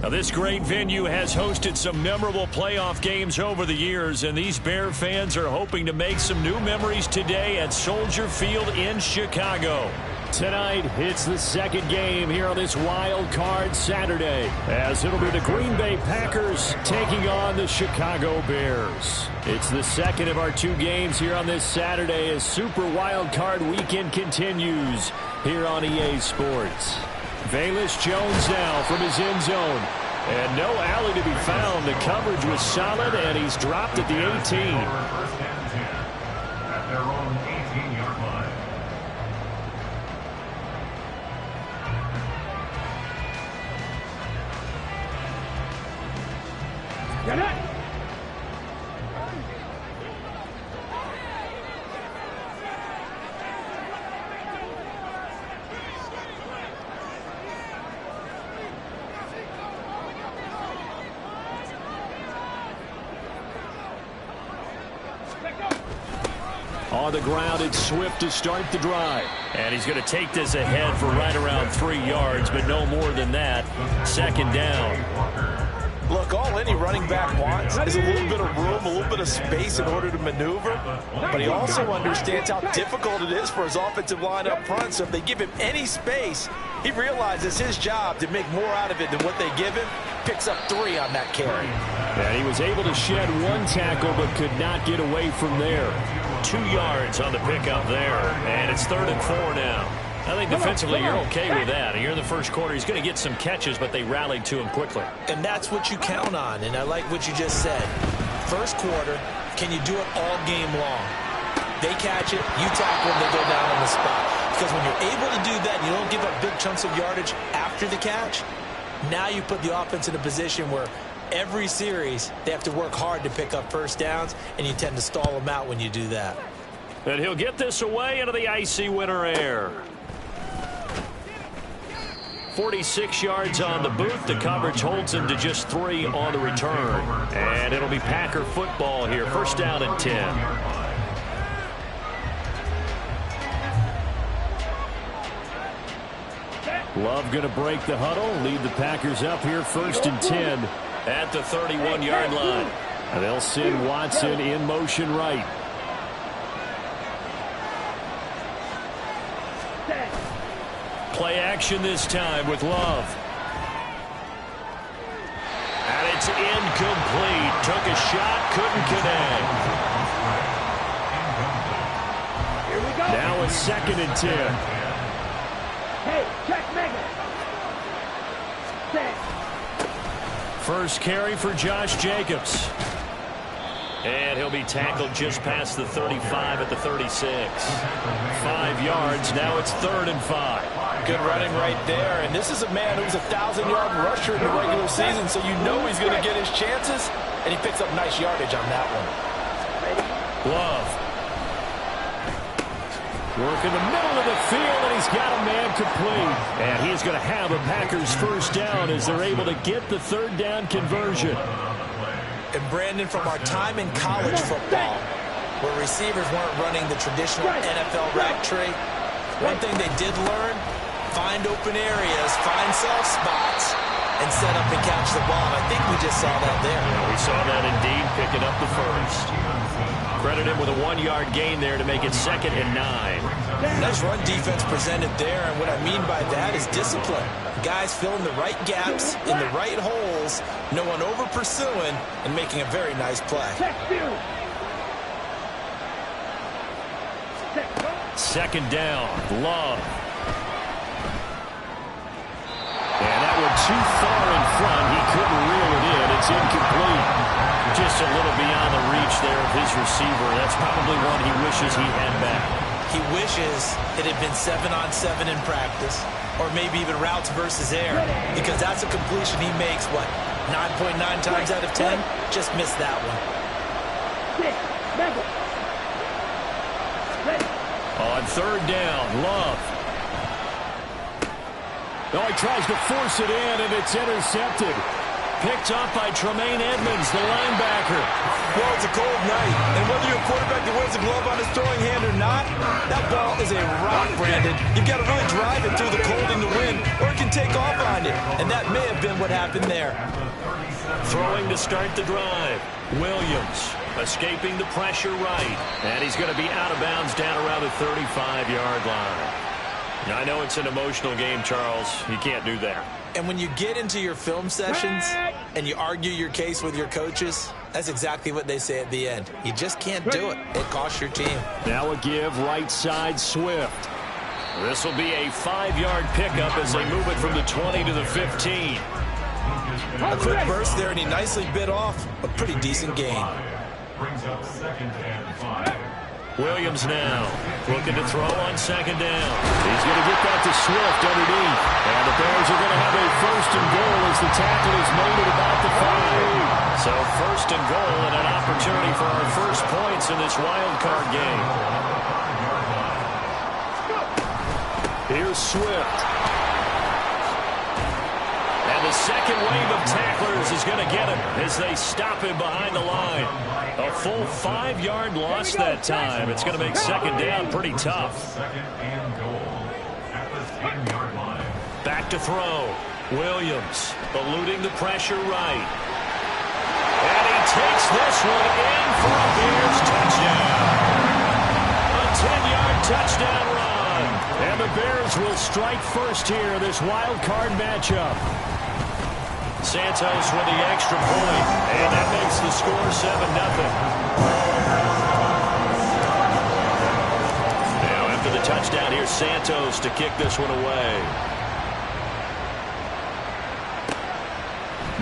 Now, this great venue has hosted some memorable playoff games over the years, and these Bear fans are hoping to make some new memories today at Soldier Field in Chicago. Tonight, it's the second game here on this wild card Saturday, as it'll be the Green Bay Packers taking on the Chicago Bears. It's the second of our two games here on this Saturday as Super Wild Card Weekend continues here on EA Sports. Velus Jones now from his end zone. And no alley to be found. The coverage was solid, and he's dropped at the 18. First and 10 at their own 18-yard line. Get it! On the ground, it's Swift to start the drive. And he's going to take this ahead for right around 3 yards, but no more than that. Second down. Look, all any running back wants is a little bit of room, a little bit of space in order to maneuver. But he also understands how difficult it is for his offensive line up front. So if they give him any space, he realizes his job to make more out of it than what they give him. Picks up 3 on that carry. And he was able to shed 1 tackle but could not get away from there. 2 yards on the pickup there. And it's 3rd and 4 now. I think defensively you're okay with that. Here in the first quarter, he's going to get some catches, but they rallied to him quickly. And that's what you count on, and I like what you just said. First quarter, can you do it all game long? They catch it, you tackle them, they go down on the spot. Because when you're able to do that and you don't give up big chunks of yardage after the catch, now you put the offense in a position where every series they have to work hard to pick up first downs, and you tend to stall them out when you do that. And he'll get this away into the icy winter air. 46 yards on the boot. The coverage holds him to just 3 on the return. And it'll be Packer football here. First down and 10. Love going to break the huddle. Lead the Packers up here first and 10 at the 31-yard line. And they'll send Watson in motion right. Play action this time with Love. And it's incomplete. Took a shot, couldn't connect. Here we go. Now it's 2nd and 10. Hey, check Mega. Set. First carry for Josh Jacobs. And he'll be tackled just past the 35 at the 36. 5 yards. Now it's 3rd and 5. Good running right there. And this is a man who's a 1,000-yard rusher in the regular season, so you know he's going to get his chances. And he picks up nice yardage on that one. Love. Working the middle of the field, and he's got a man complete. And he's going to have a Packers first down as they're able to get the 3rd down conversion. And Brandon, from our time in college football, where receivers weren't running the traditional NFL route tree, one thing they did learn, find open areas, find soft spots, and set up and catch the ball. And I think we just saw that there. Yeah, we saw that indeed, picking up the first. Credit him with a 1-yard gain there to make it 2nd and 9. Nice run defense presented there, and what I mean by that is discipline. Guys filling the right gaps in the right holes, no one over pursuing, and making a very nice play. 2nd down, Love. And that one too far in front. He couldn't reel it in. It's incomplete. Just a little beyond the reach there of his receiver. That's probably one he wishes he had back. He wishes it had been 7-on-7 in practice, or maybe even routes versus air, because that's a completion he makes, what, 9.9 times out of 10? Just missed that one. On 3rd down, Love. Oh, he tries to force it in, and it's intercepted. picked off by Tremaine Edmonds, the linebacker. Well, it's a cold night, and whether you're a quarterback that wears a glove on his throwing hand or not, that ball is a rock, Brandon. You've got to really drive it through the cold and the wind, or it can take off on you, and that may have been what happened there. Throwing to start the drive. Williams escaping the pressure right, and he's going to be out of bounds down around the 35-yard line. I know it's an emotional game, Charles. You can't do that. And when you get into your film sessions and you argue your case with your coaches, that's exactly what they say at the end. You just can't do it. It costs your team. Now a give right side Swift. This will be a 5-yard pickup as they move it from the 20 to the 15. A quick burst there, and he nicely bit off a pretty decent gain. Brings up 2nd and 5. Williams now looking to throw on 2nd down. He's going to get that to Swift underneath. And the Bears are going to have a 1st and goal as the tackle is made at about the 5. So 1st and goal and an opportunity for our first points in this wild card game. Here's Swift. And the second wave of tacklers is going to get him as they stop him behind the line. A full 5-yard loss that time. It's going to make 2nd down pretty tough. 2nd and goal at the 10-yard line. Back to throw. Williams eluding the pressure right. And he takes this one in for a Bears touchdown. A 10-yard touchdown run. And the Bears will strike first here in this wild card matchup. Santos with the extra point, and that makes the score 7-0. Now after the touchdown, here's Santos to kick this one away.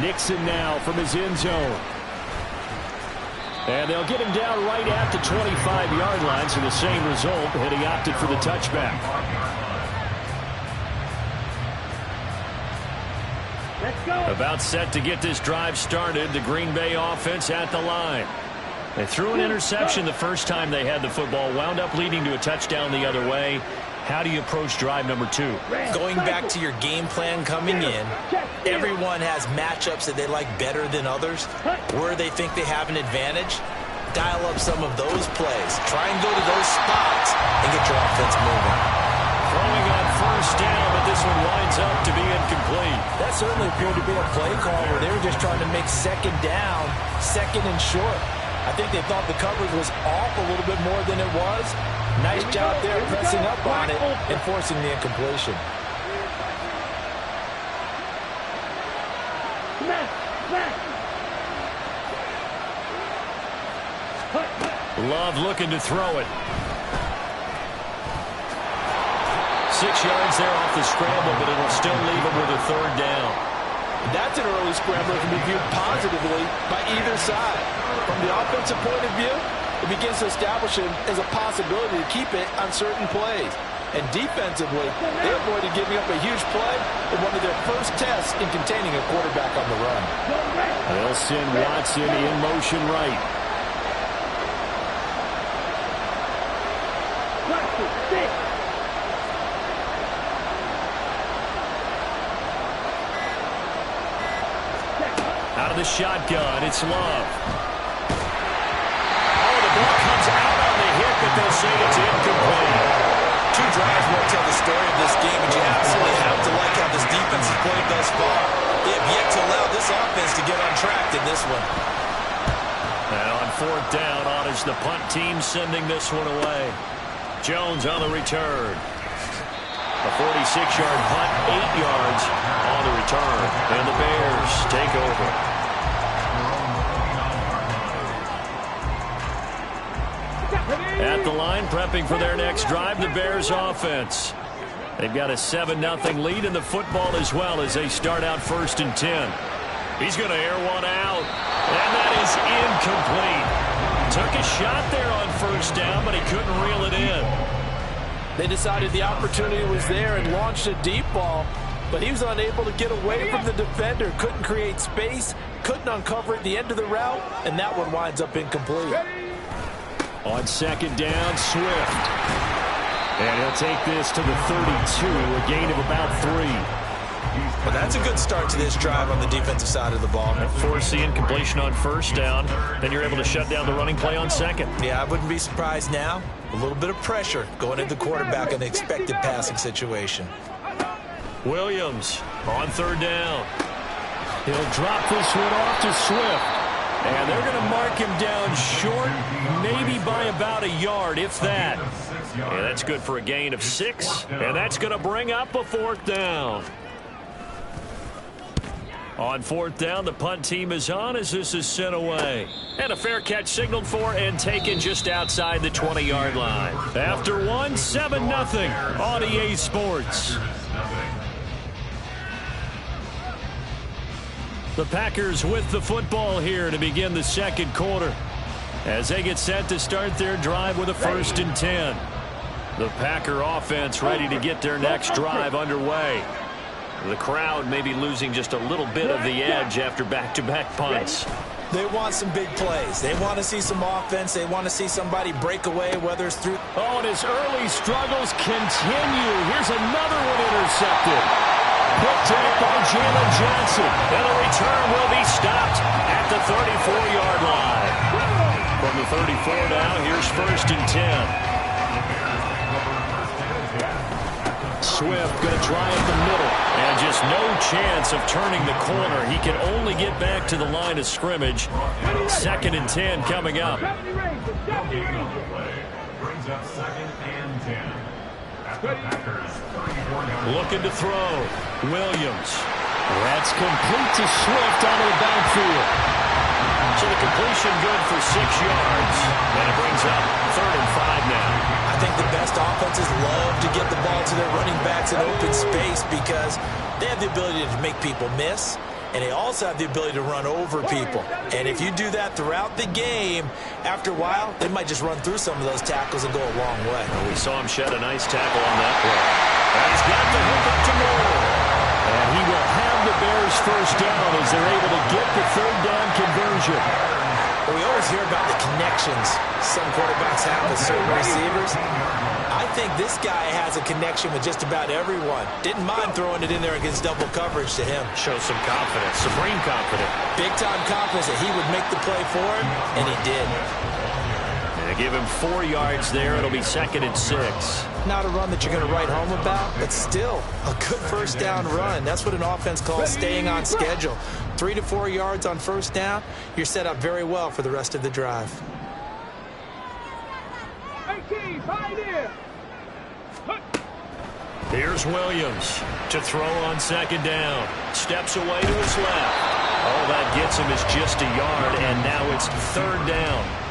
Nixon now from his end zone. And they'll get him down right at the 25-yard line, so the same result, and he opted for the touchback. About set to get this drive started, the Green Bay offense at the line. They threw an interception the first time they had the football, wound up leading to a touchdown the other way. How do you approach drive number 2? Going back to your game plan coming in, everyone has matchups that they like better than others, where they think they have an advantage. Dial up some of those plays. Try and go to those spots and get your offense moving. Throwing on 1st down, but this one winds up to be incomplete. That certainly appeared to be a play call where they were just trying to make 2nd down, 2nd and short. I think they thought the coverage was off a little bit more than it was. Nice job there pressing up on it and forcing the incompletion. Love looking to throw it. 6 yards there off the scramble, but it'll still leave him with a 3rd down. That's an early scramble that can be viewed positively by either side. From the offensive point of view, it begins to establish it as a possibility to keep it on certain plays. And defensively, they avoided giving up a huge play in one of their first tests in containing a quarterback on the run. They'll send Watson in motion right. Out of the shotgun, it's Love. Oh, the ball comes out on the hit, but they'll say it's incomplete. 2 drives won't tell the story of this game, and you absolutely have to like how this defense has played thus far. They have yet to allow this offense to get on track in this one. And on 4th down, on is the punt team sending this one away. Jones on the return. A 46-yard punt, 8 yards on the return. And the Bears take over. At the line, prepping for their next drive, the Bears offense. They've got a 7-0 lead in the football as well as they start out 1st and 10. He's going to air one out. And that is incomplete. Took a shot there on 1st down, but he couldn't reel it in. They decided the opportunity was there and launched a deep ball, but he was unable to get away from the defender, couldn't create space, couldn't uncover at the end of the route, and that one winds up incomplete. On 2nd down, Swift. And he'll take this to the 32, a gain of about 3. Well, that's a good start to this drive on the defensive side of the ball. Force the incompletion on first down. Then you're able to shut down the running play on second. Yeah, I wouldn't be surprised now. A little bit of pressure going into the quarterback in the expected passing situation. Williams on third down. He'll drop this one off to Swift. And they're going to mark him down short, maybe by about a yard, if that. And that's good for a gain of 6. And that's going to bring up a fourth down. On fourth down, the punt team is on as this is sent away. And a fair catch signaled for and taken just outside the 20-yard line. After one, 7-0 on EA Sports. The Packers with the football here to begin the second quarter as they get set to start their drive with a 1st and 10. The Packer offense ready to get their next drive underway. The crowd may be losing just a little bit of the edge after back-to-back punts. They want some big plays. They want to see some offense. They want to see somebody break away, whether it's through... Oh, and his early struggles continue. Here's another one intercepted. Picked up by Jalen Johnson. And the return will be stopped at the 34-yard line. From the 34 now, here's 1st and 10. Swift going to try up the middle. And just no chance of turning the corner. He can only get back to the line of scrimmage. 2nd and 10 coming up. Brings up 2nd and 10. At the Packers, 34-yard line. Looking to throw. Williams. That's complete to Swift out of the backfield. So the completion good for 6 yards. And it brings up 3rd and 5 now. I think the best offenses love to get the ball to their running backs in open space because they have the ability to make people miss, and they also have the ability to run over people. And if you do that throughout the game, after a while, they might just run through some of those tackles and go a long way. Well, we saw him shed a nice tackle on that play. And he's got the hook up to Moore. And he will have the Bears 1st down as they're able to get the 3rd down conversion. We always hear about the connections some quarterbacks have with certain receivers. I think this guy has a connection with just about everyone. Didn't mind throwing it in there against double coverage to him. Shows some confidence, supreme confidence. Big-time confidence that he would make the play for him, and he did. And they give him 4 yards there. It'll be 2nd and 6. Not a run that you're going to write home about, but still a good 1st down run. That's what an offense calls staying on schedule. 3 to 4 yards on 1st down, you're set up very well for the rest of the drive. 18, pioneer. Here's Williams to throw on 2nd down. Steps away to his left. All that gets him is just a yard, and now it's 3rd down.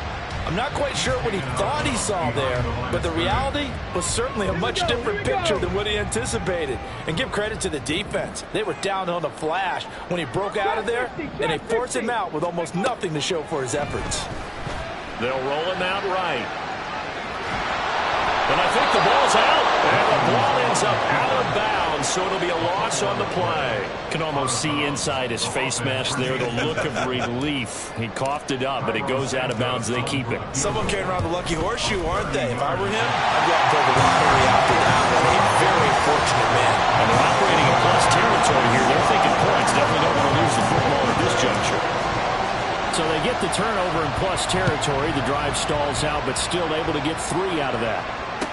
I'm not quite sure what he thought he saw there, but the reality was certainly a much different picture than what he anticipated. And give credit to the defense. They were down on the flash when he broke out of there, and they forced him out with almost nothing to show for his efforts. They'll roll him out right. And I think the ball's out. And the ball ends up out of bounds, so it'll be a loss on the play. Can almost see inside his face mask there the look of relief. He coughed it up, but it goes out of bounds. They keep it. Someone carrying around the lucky horseshoe, aren't they? If I were him, I'd go out and pull the lottery after that. A very fortunate man. And they're operating in plus territory here. They're thinking points. Definitely don't want to lose the football at this juncture. So they get the turnover in plus territory. The drive stalls out, but still able to get 3 out of that.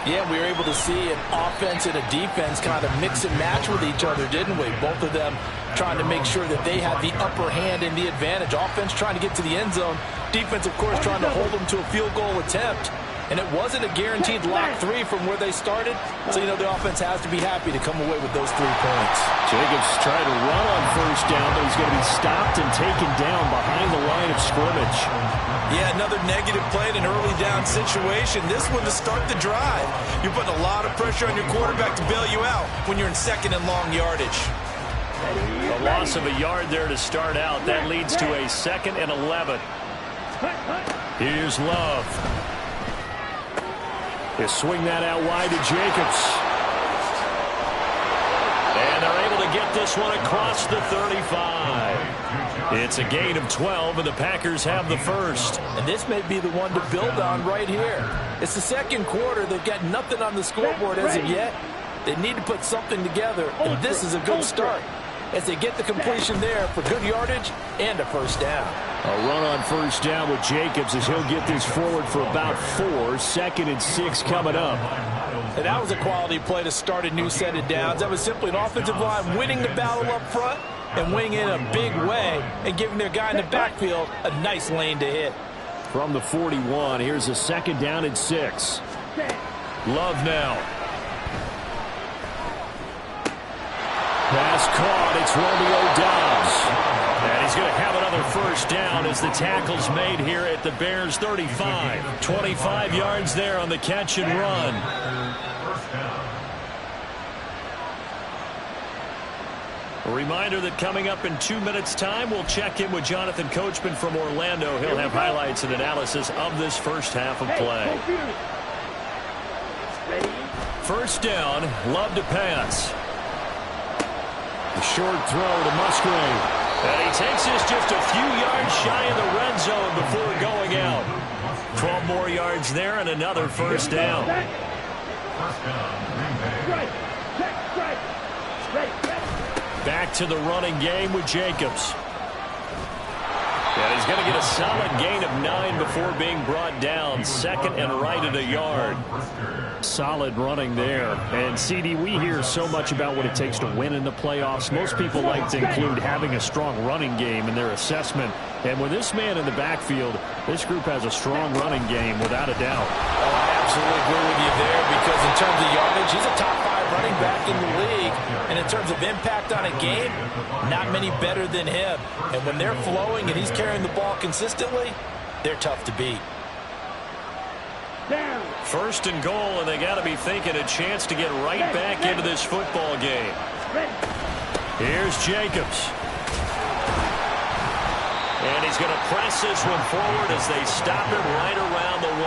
Yeah, we were able to see an offense and a defense kind of mix and match with each other, didn't we? Both of them trying to make sure that they had the upper hand and the advantage. Offense trying to get to the end zone. Defense, of course, trying to hold them to a field goal attempt. And it wasn't a guaranteed lock 3 from where they started. So, you know, the offense has to be happy to come away with those 3 points. Jacobs tried to run on 1st down, but he's going to be stopped and taken down behind the line of scrimmage. Yeah, another negative play in an early down situation. This one to start the drive. You're putting a lot of pressure on your quarterback to bail you out when you're in 2nd and long yardage. A loss of a yard there to start out. That leads to a 2nd and 11. Here's Love. They swing that out wide to Jacobs. And they're able to get this one across the 35. It's a gain of 12, and the Packers have the 1st. And this may be the one to build on right here. It's the 2nd quarter. They've got nothing on the scoreboard as of yet. They need to put something together, and this is a good start. as they get the completion there for good yardage and a first down. A run on first down with Jacobs as he'll get this forward for about 4. 2nd and 6 coming up. And that was a quality play to start a new set of downs. That was simply an offensive line winning the battle up front and winning in a big way and giving their guy in the backfield a nice lane to hit. From the 41, here's a 2nd down and 6. Love now. Pass caught. It's Romeo Doubs. And he's going to have another first down as the tackle's made here at the Bears' 35. 25 yards there on the catch and run. A reminder that coming up in 2 minutes' time, we'll check in with Jonathan Coachman from Orlando. He'll have highlights and analysis of this first half of play. First down, Love to pass. The short throw to Musgrave. And he takes this just a few yards shy of the red zone before going out. 12 more yards there and another first down. Back to the running game with Jacobs. And he's going to get a solid gain of 9 before being brought down. 2nd and right at a yard. Solid running there. And, CD, we hear so much about what it takes to win in the playoffs. Most people like to include having a strong running game in their assessment. And with this man in the backfield, this group has a strong running game without a doubt. Oh, I absolutely agree with you there because in terms of yardage, he's a top 5 running back in the league. And in terms of impact on a game, not many better than him. And when they're flowing and he's carrying the ball consistently, they're tough to beat. First and goal, and they got to be thinking a chance to get right back into this football game. Here's Jacobs. And he's going to press this one forward as they stop him right around the 1.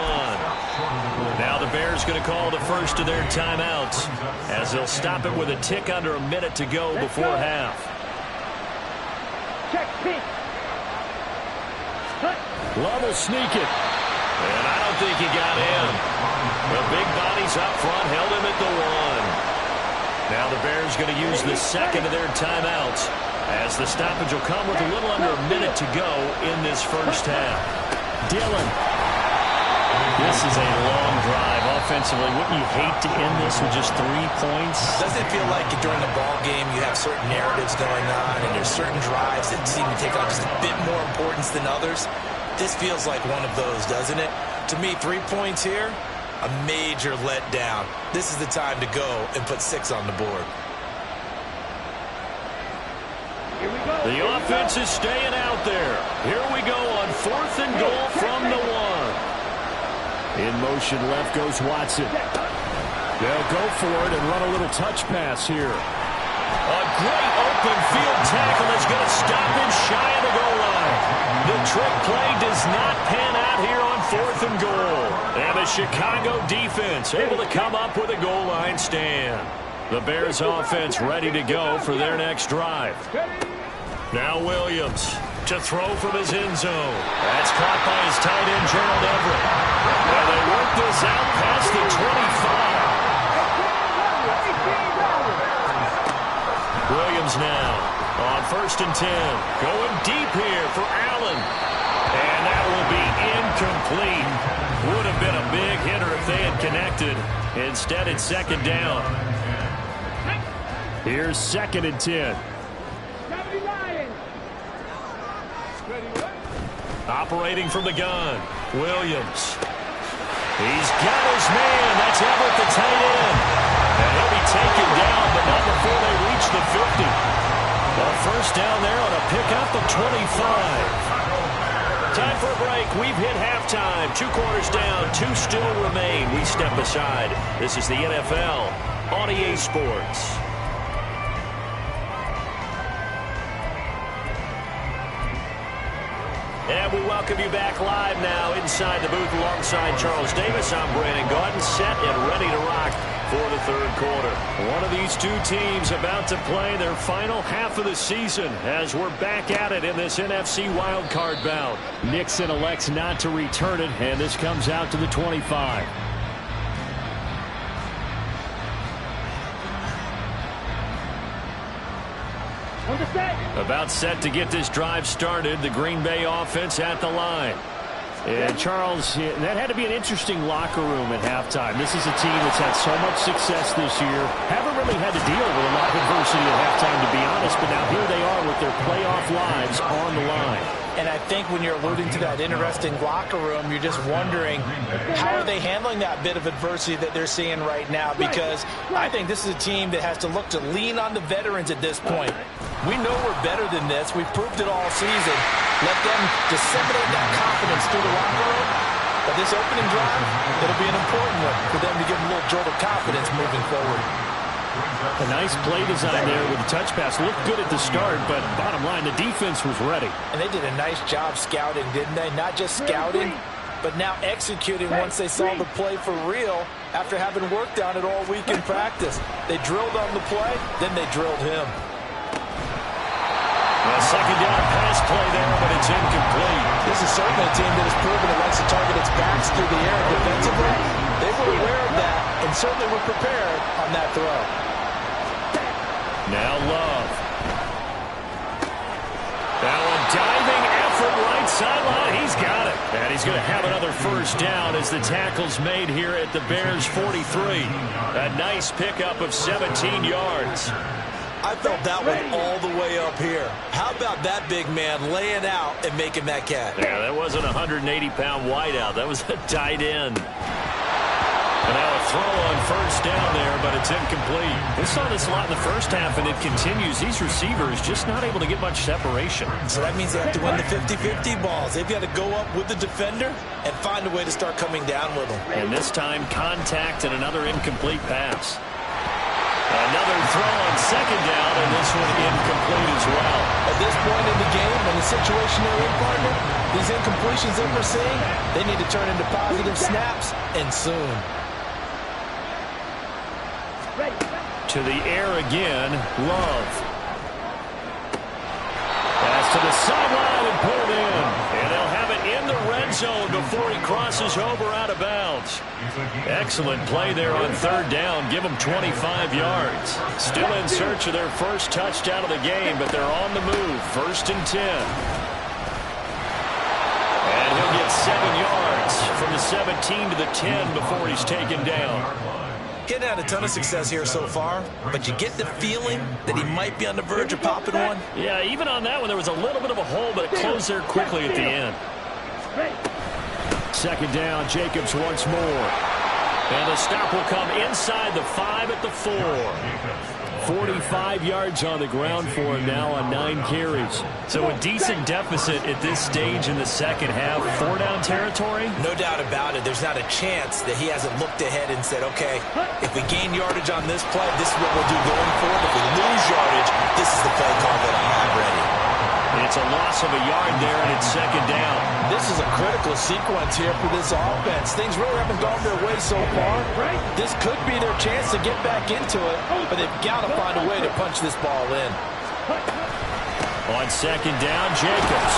Now the Bears going to call the first of their timeouts as they'll stop it with a tick under a minute to go before half. Love will sneak it. And I don't think he got in. The big bodies up front held him at the 1. Now the Bears going to use the second of their timeouts as the stoppage will come with a little under a minute to go in this first half. Dillon. This is a long drive offensively. Wouldn't you hate to end this with just 3 points? Doesn't it feel like during the ball game you have certain narratives going on and there's certain drives that seem to take on just a bit more importance than others? This feels like one of those, doesn't it? To me, 3 points here, a major letdown. This is the time to go and put 6 on the board. The offense is staying out there. Here we go on 4th and goal from the 1. In motion left goes Watson. They'll go for it and run a little touch pass here. A great open field tackle is going to stop him shy of the goal line. The trick play does not pan out here on 4th and goal. And the Chicago defense able to come up with a goal line stand. The Bears offense ready to go for their next drive. Now Williams to throw from his end zone. That's caught by his tight end, Gerald Everett. And they work this out past the 25. Williams now on 1st and 10. Going deep here for Allen. And that will be incomplete. Would have been a big hitter if they had connected. Instead, it's 2nd down. Here's 2nd and 10. Operating from the gun, Williams. He's got his man. That's Everett, the tight end. And he'll be taken down, but not before they reach the 50. A first down there on a pickup of 25. Time for a break. We've hit halftime. 2 quarters down, 2 still remain. We step aside. This is the NFL on EA Sports. And we welcome you back live now inside the booth alongside Charles Davis. I'm Brandon Gaudin, set and ready to rock for the 3rd quarter. One of these 2 teams about to play their final half of the season as we're back at it in this NFC wildcard bout. Nixon elects not to return it, and this comes out to the 25. About set to get this drive started. The Green Bay offense at the line. And Charles, that had to be an interesting locker room at halftime. This is a team that's had so much success this year. Haven't really had to deal with a lot of adversity at halftime, to be honest. But now here they are with their playoff lives on the line. And I think when you're alluding to that interesting locker room, you're just wondering how are they handling that bit of adversity that they're seeing right now, because I think this is a team that has to look to lean on the veterans at this point. We know we're better than this. We've proved it all season. Let them disseminate that confidence through the locker room. But this opening drive, it'll be an important one for them to give them a little jolt of confidence moving forward. A nice play design there with the touch pass. Looked good at the start, but bottom line, the defense was ready. And they did a nice job scouting, didn't they? Not just scouting, but now executing once they saw the play for real after having worked on it all week in practice. They drilled on the play, then they drilled him. A second down pass play there, but it's incomplete. This is certainly a team that has proven it likes to target its backs through the air defensively. They were aware of that and certainly were prepared on that throw. Now Love. Now a diving effort right sideline. He's got it. And he's going to have another first down as the tackle's made here at the Bears 43. A nice pickup of 17 yards. I felt that one all the way up here. How about that big man laying out and making that catch? Yeah, that wasn't a 180-pound wideout. That was a tight end. And now a throw on first down there, but it's incomplete. We saw this a lot in the first half, and it continues. These receivers just not able to get much separation. So that means they have to win the 50-50 balls. They've got to go up with the defender and find a way to start coming down with them. And this time, contact and another incomplete pass. Another throw on second down, and this one incomplete as well. At this point in the game, in the situation they're in, partner, these incompletions that we're seeing, they need to turn into positive snaps, and soon. To the air again, Love. Pass to the sideline and pulled in. And they'll have it in the red zone before he crosses over out of bounds. Excellent play there on third down. Give them 25 yards. Still in search of their first touchdown of the game, but they're on the move. 1st and 10. And he'll get 7 yards from the 17 to the 10 before he's taken down. Getting had a ton of success here so far, but you get the feeling that he might be on the verge of popping one. Yeah, even on that one, there was a little bit of a hole, but it closed there quickly at the end. Second down, Jacobs once more. And the stop will come inside the 5 at the 4. 45 yards on the ground for him now on 9 carries. So a decent deficit at this stage in the second half. 4-down territory? No doubt about it. There's not a chance that he hasn't looked ahead and said, okay, if we gain yardage on this play, this is what we'll do going forward. If we lose yardage, this is the play call that I have ready. It's a loss of a yard there, and it's second down. This is a critical sequence here for this offense. Things really haven't gone their way so far. This could be their chance to get back into it, but they've got to find a way to punch this ball in. On second down, Jacobs.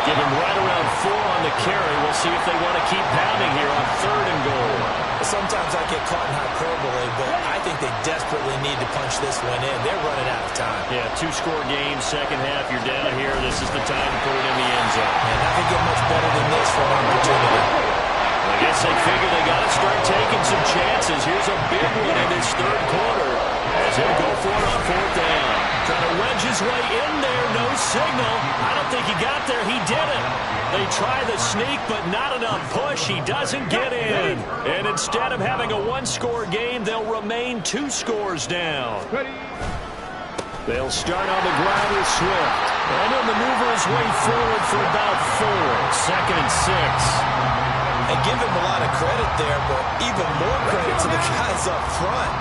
Give him right around 4 on the carry. We'll see if they want to keep pounding here on 3rd and goal. Sometimes I get caught in hyperbole, but I think they desperately need to punch this one in. They're running out of time. Yeah, 2-score game, second half. You're down here. This is the time to put it in the end zone. And nothing get much better than this for an opportunity. I guess they figure they got to start taking some chances. Here's a big one in this 3rd quarter as he'll go for it on 4th down. Trying to wedge his way in there. No signal. I don't think he got there. He didn't. They try the sneak, but not enough push. He doesn't get in. And instead of having a 1-score game, they'll remain 2 scores down. They'll start on the ground with Swift. And he'll maneuver his way forward for about 4. 2nd and 6. And give him a lot of credit there, but even more credit to the guys up front.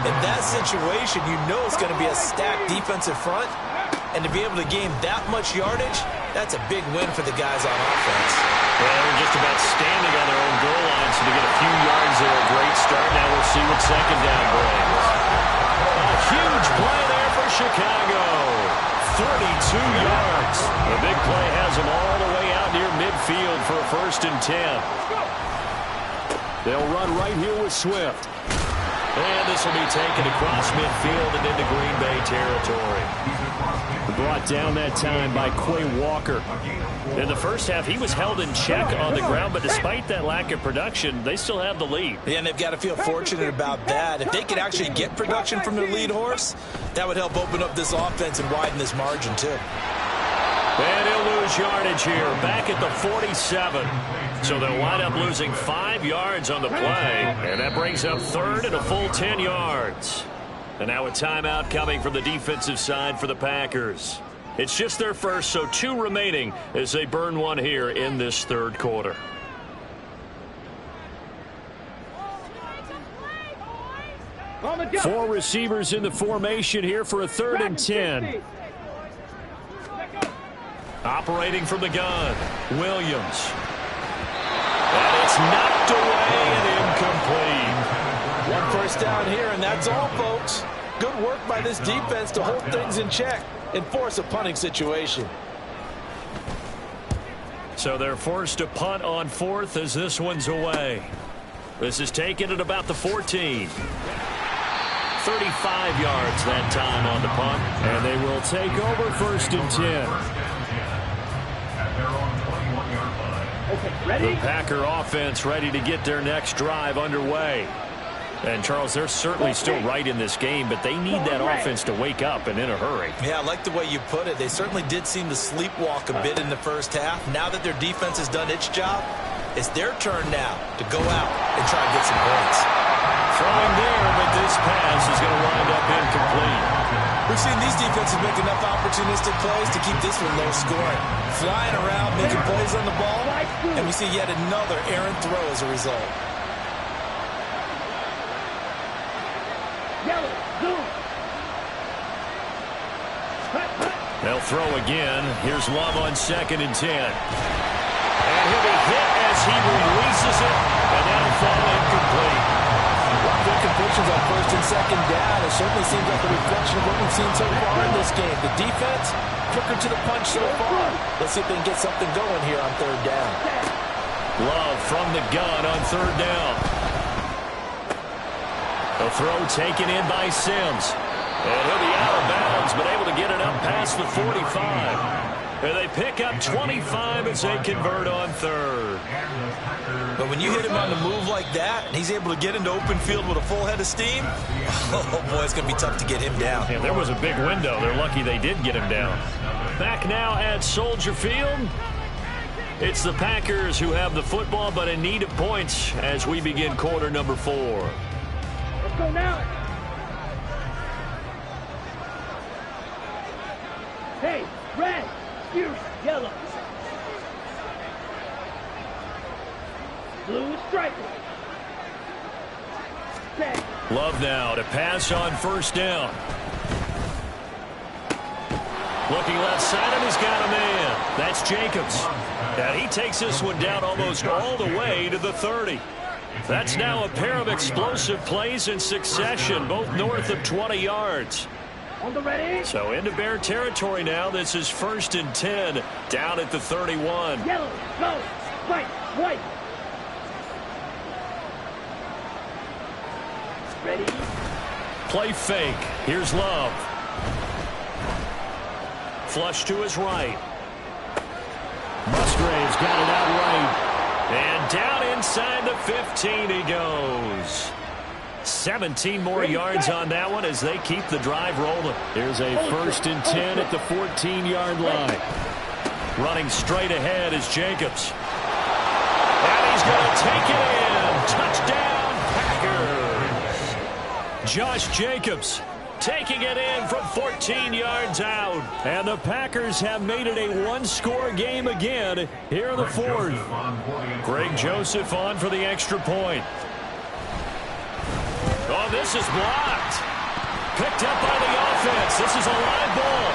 In that situation, you know it's going to be a stacked defensive front. And to be able to gain that much yardage, that's a big win for the guys on offense. Well, they're just about standing on their own goal line, so to get a few yards there, a great start. Now we'll see what second down brings. A huge play there for Chicago. 32 yards. The big play has them all the way out near midfield for a 1st and 10. They'll run right here with Swift. And this will be taken across midfield and into Green Bay territory. Brought down that time by Quay Walker. In the first half, he was held in check on the ground, but despite that lack of production, they still have the lead. Yeah, and they've got to feel fortunate about that. If they could actually get production from their lead horse, that would help open up this offense and widen this margin, too. And he'll lose yardage here, back at the 47. So they'll wind up losing 5 yards on the play, and that brings up third and a full 10 yards. And now a timeout coming from the defensive side for the Packers. It's just their first, so 2 remaining as they burn one here in this third quarter. Four receivers in the formation here for a 3rd and 10. Operating from the gun, Williams. And it's knocked away and incomplete. 1 first down here, and that's all, folks. Good work by this defense to hold things in check and force a punting situation. So they're forced to punt on 4th as this one's away. This is taken at about the 14. 35 yards that time on the punt. And they will take over 1st and 10. The Packer offense ready to get their next drive underway. And, Charles, they're certainly still right in this game, but they need that offense to wake up and in a hurry. Yeah, I like the way you put it. They certainly did seem to sleepwalk a bit in the first half. Now that their defense has done its job, it's their turn now to go out and try to get some points. Throwing there, but this pass is going to wind up incomplete. We've seen these defenses make enough opportunistic plays to keep this one low scoring. Flying around, making plays on the ball, and we see yet another errant throw as a result. They'll throw again. Here's Love on 2nd and 10. And he'll be hit as he releases it, and that'll fall incomplete. Good completions on 1st and 2nd down. It certainly seems like a reflection of what we've seen so far in this game. The defense, quicker to the punch so far. Let's see if they can get something going here on 3rd down. Love from the gun on 3rd down. A throw taken in by Sims. And he'll be out of bounds, but able to get it up past the 45. And they pick up 25 as they convert on 3rd. But when you hit him on the move like that, and he's able to get into open field with a full head of steam, oh boy, it's going to be tough to get him down. Yeah, there was a big window. They're lucky they did get him down. Back now at Soldier Field. It's the Packers who have the football, but in need of points as we begin quarter number 4. Let's go now. Hey, red, you yellow. Blue stripe. Love now to pass on 1st down. Looking left side, and he's got a man. That's Jacobs. And he takes this one down almost all the way to the 30. That's now a pair of explosive plays in succession, both north of 20 yards. On the ready. So into Bear territory now. This is 1st and 10 down at the 31. Yellow, go, white, white. Ready. Play fake. Here's Love. Flush to his right. Musgrave's got it out right. And down inside the 15 he goes. 17 more yards on that one as they keep the drive rolling. Here's a 1st and 10 at the 14-yard line. Running straight ahead is Jacobs. And he's going to take it in. Touchdown, Packers. Josh Jacobs taking it in from 14 yards out. And the Packers have made it a one-score game again here in the 4th. Greg Joseph on for the extra point. Oh, this is blocked. Picked up by the offense. This is a live ball.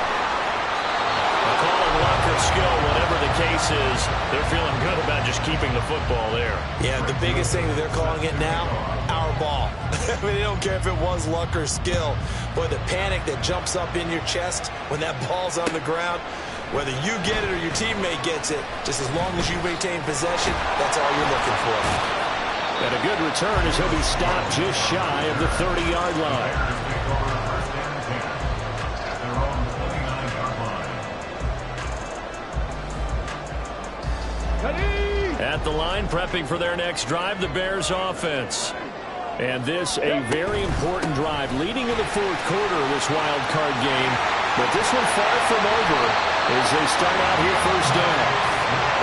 A call of luck or skill, whatever the case is, they're feeling good about just keeping the football there. Yeah, the biggest thing that they're calling it now, our ball. I mean, they don't care if it was luck or skill. Boy, the panic that jumps up in your chest when that ball's on the ground, whether you get it or your teammate gets it, just as long as you retain possession, that's all you're looking for. And a good return as he'll be stopped just shy of the 30-yard line. At the line, prepping for their next drive, the Bears offense. And this a very important drive leading in the fourth quarter of this wild card game. But this one far from over as they start out here first down.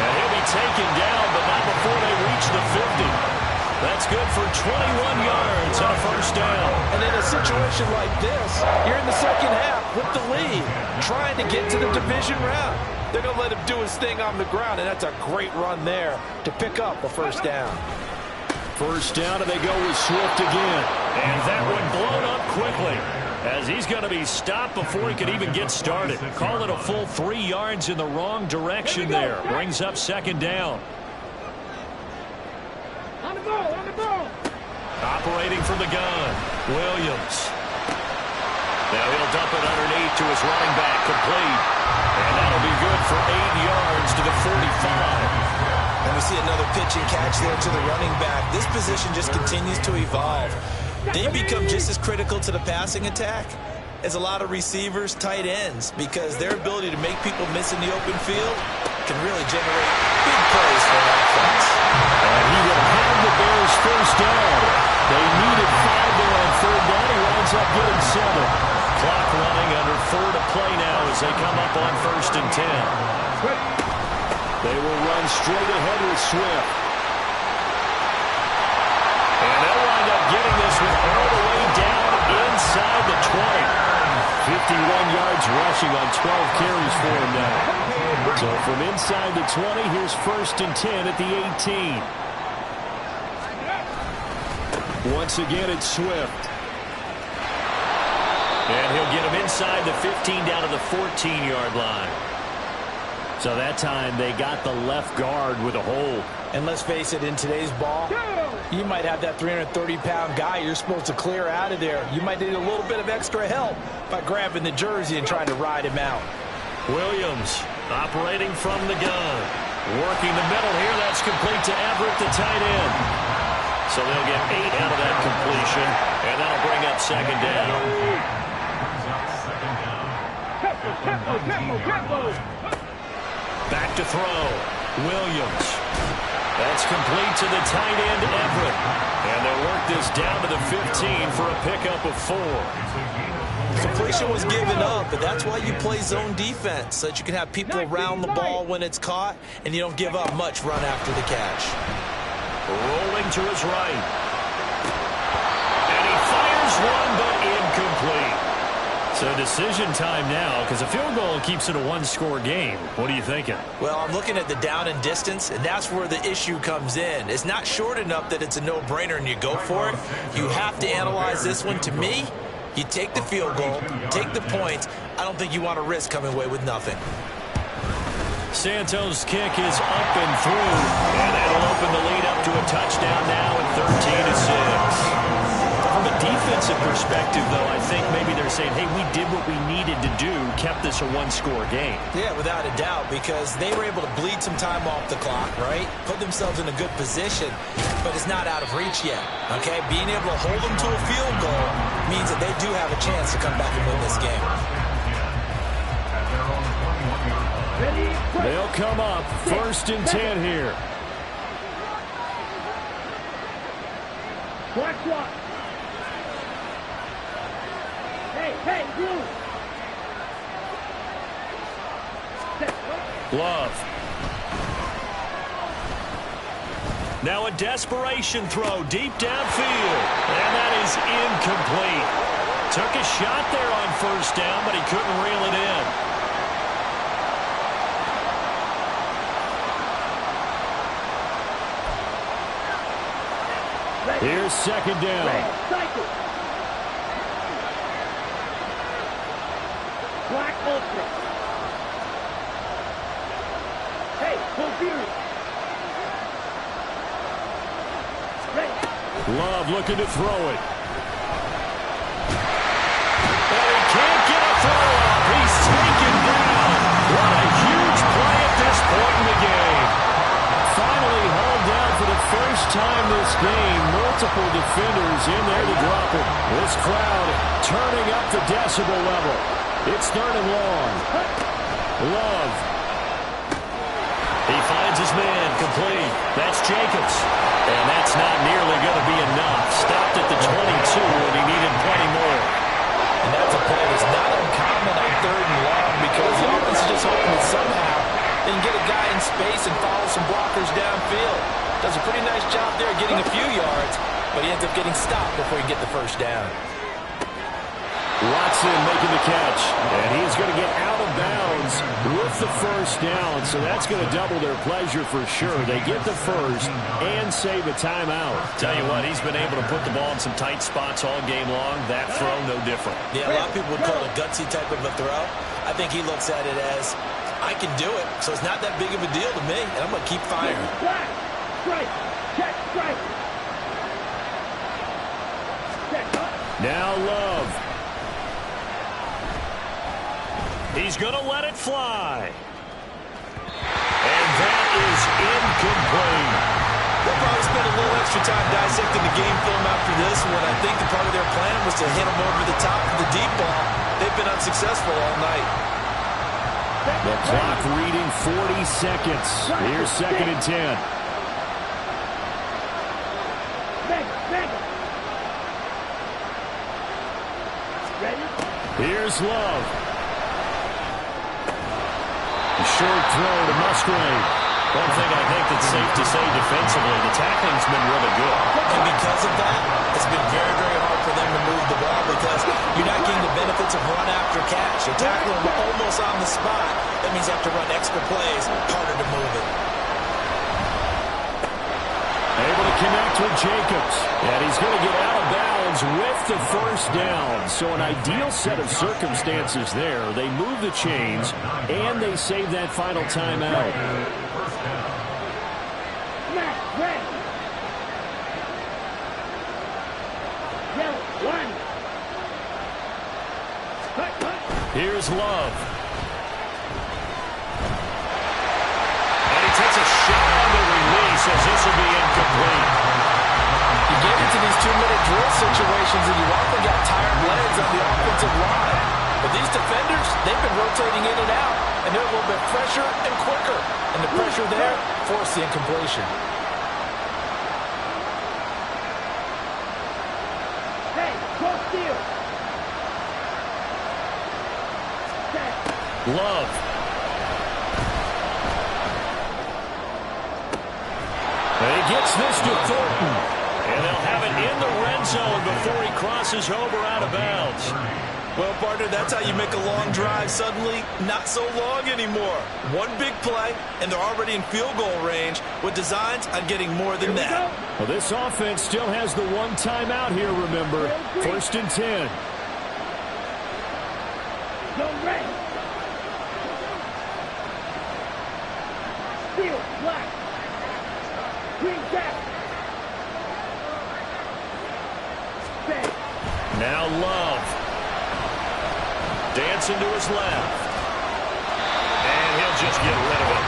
And he'll be taken down, but not before they reach the 50. That's good for 21 yards and a first down. And in a situation like this, you're in the second half with the lead, trying to get to the division round. They're going to let him do his thing on the ground, and that's a great run there to pick up a first down. First down, and they go with Swift again. And that one blown up quickly as he's going to be stopped before he could even get started. Call it a full 3 yards in the wrong direction there. Brings up second down. On the ball, on the ball. Operating from the gun, Williams. Now he'll dump it underneath to his running back, complete. And that'll be good for 8 yards to the 45. And we see another pitch and catch there to the running back. This position just continues to evolve. They become just as critical to the passing attack as a lot of receivers, tight ends, because their ability to make people miss in the open field can really generate big plays for an offense. And he will have the Bears first down. They needed 5 there on third down. He winds up getting 7. Clock running, under 4 to play now as they come up on 1st and 10. They will run straight ahead with Swift. And they'll wind up getting this one all the way down inside the 20. 51 yards rushing on 12 carries for him now. So from inside the 20, here's 1st and 10 at the 18. Once again, it's Swift. And he'll get him inside the 15 down to the 14-yard line. So that time they got the left guard with a hold. And let's face it, in today's ball, you might have that 330-pound guy you're supposed to clear out of there. You might need a little bit of extra help by grabbing the jersey and trying to ride him out. Williams operating from the gun. Working the middle here. That's complete to Everett, the tight end. So they'll get 8 out of that completion, and that'll bring up second down. Back to throw. Williams. That's complete to the tight end, Everett. And they'll work this down to the 15 for a pickup of 4. Completion was given up, but that's why you play zone defense, so that you can have people around the ball when it's caught, and you don't give up much run after the catch. Rolling to his right. And he fires one, but incomplete. So decision time now, because a field goal keeps it a one-score game. What are you thinking? Well, I'm looking at the down and distance, and that's where the issue comes in. It's not short enough that it's a no-brainer and you go for it. You have to analyze this one. To me, you take the field goal, take the points. I don't think you want to risk coming away with nothing. Santos' kick is up and through, and that'll open the lead up to a touchdown now at 13-6. From a defensive perspective, though, I think maybe they're saying, hey, we did what we needed to do, kept this a one-score game. Yeah, without a doubt, because they were able to bleed some time off the clock, right? Put themselves in a good position, but it's not out of reach yet, okay? Being able to hold them to a field goal means that they do have a chance to come back and win this game. They'll come up 1st and 10 here. Watch. Hey, blue. Love. Now a desperation throw deep downfield. And that is incomplete. Took a shot there on 1st down, but he couldn't reel it in. Here's 2nd down. Black Ultra. Hey, full fury. Love looking to throw it. But he can't get a throw off. He's taken down. What a huge play at this point in the game. Finally hauled down for the first time this game. Multiple defenders in there to drop it. This crowd turning up the decibel level. It's 3rd and long. Love. He finds his man incomplete. That's Jacobs. And that's not nearly going to be enough. Stopped at the 22, and he needed plenty more. And that's a play that's not uncommon on 3rd and long because the offense is just hoping that somehow they can get a guy in space and follow some blockers downfield. Does a pretty nice job there getting a few yards, but he ends up getting stopped before he can get the first down. Watson making the catch, and he's going to get out of bounds with the first down, so that's going to double their pleasure for sure. They get the first and save a timeout. Tell you what, he's been able to put the ball in some tight spots all game long. That throw, no different. Yeah, a lot of people would call it a gutsy type of a throw. I think he looks at it as, I can do it, so it's not that big of a deal to me, and I'm going to keep firing. Strike. Check. Strike. Check. Now Love. He's going to let it fly. And that is incomplete. They'll probably spend a little extra time dissecting the game film after this when I think the part of their plan was to hit him over the top of the deep ball. They've been unsuccessful all night. The clock reading 40 seconds. Here's 2nd and 10. Ready? Here's Love. A short throw to Musgrave. One thing I think that's safe to say defensively, the tackling's been really good. And because of that, it's been very, very hard for them to move the ball because you're not getting the benefits of run after catch. You're tackling them almost on the spot. That means you have to run extra plays, harder to move it. Able to connect with Jacobs. And he's going to get out of bounds with the first down. So an ideal set of circumstances there. They move the chains, and they save that final timeout. Here's Love. And he takes a shot on the release as this will be incomplete. You get into these 2-minute drill situations and you often got tired legs on the offensive line. But these defenders, they've been rotating in and out, and they're a little bit fresher and quicker. And the pressure there forced the incompletion. Hey, go steal. Love. And he gets this to Thornton. And they'll have it in the red zone before he crosses over out of bounds. Well, partner, that's how you make a long drive suddenly not so long anymore. One big play, and they're already in field goal range with designs on getting more than that. Well, this offense still has the one timeout here, remember. 1st and 10. Go red. Steal, black. Green back. Bang. Now Love. Dancing to his left. And he'll just get rid of it.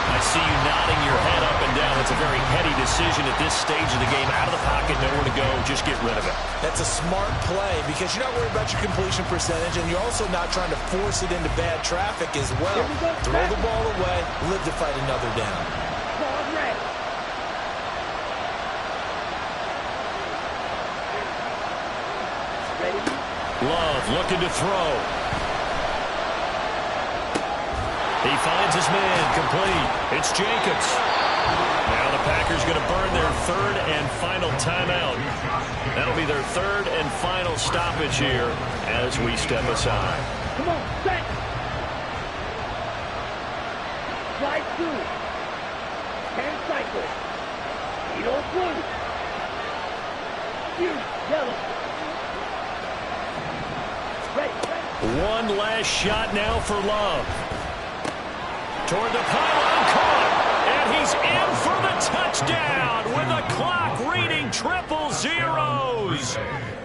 I see you nodding your head up and down. It's a very heady decision at this stage of the game. Out of the pocket, nowhere to go. Just get rid of it. That's a smart play because you're not worried about your completion percentage, and you're also not trying to force it into bad traffic as well. Throw the ball away, live to fight another down. Ball red. Ready? Love looking to throw. He finds his man complete. It's Jacobs. Now the Packers going to burn their 3rd and final timeout. That'll be their 3rd and final stoppage here as we step aside. Come on, set. Slide through. 10 cycles. Needle blue. Huge yellow. Ready. One last shot now for Love. Toward the pylon, caught. And he's in for the touchdown with the clock reading 000.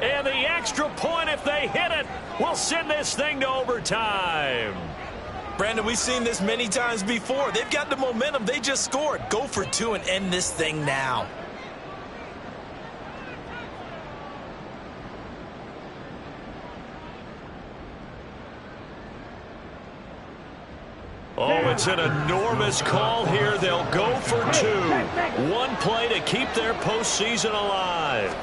And the extra point, if they hit it, will send this thing to overtime. Brandon, we've seen this many times before. They've got the momentum. They just scored. Go for 2 and end this thing now. Oh, it's an enormous call here. They'll go for two. One play to keep their postseason alive.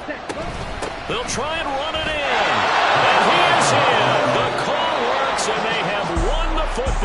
They'll try and run it in. And he is in. The call works, and they have won the football.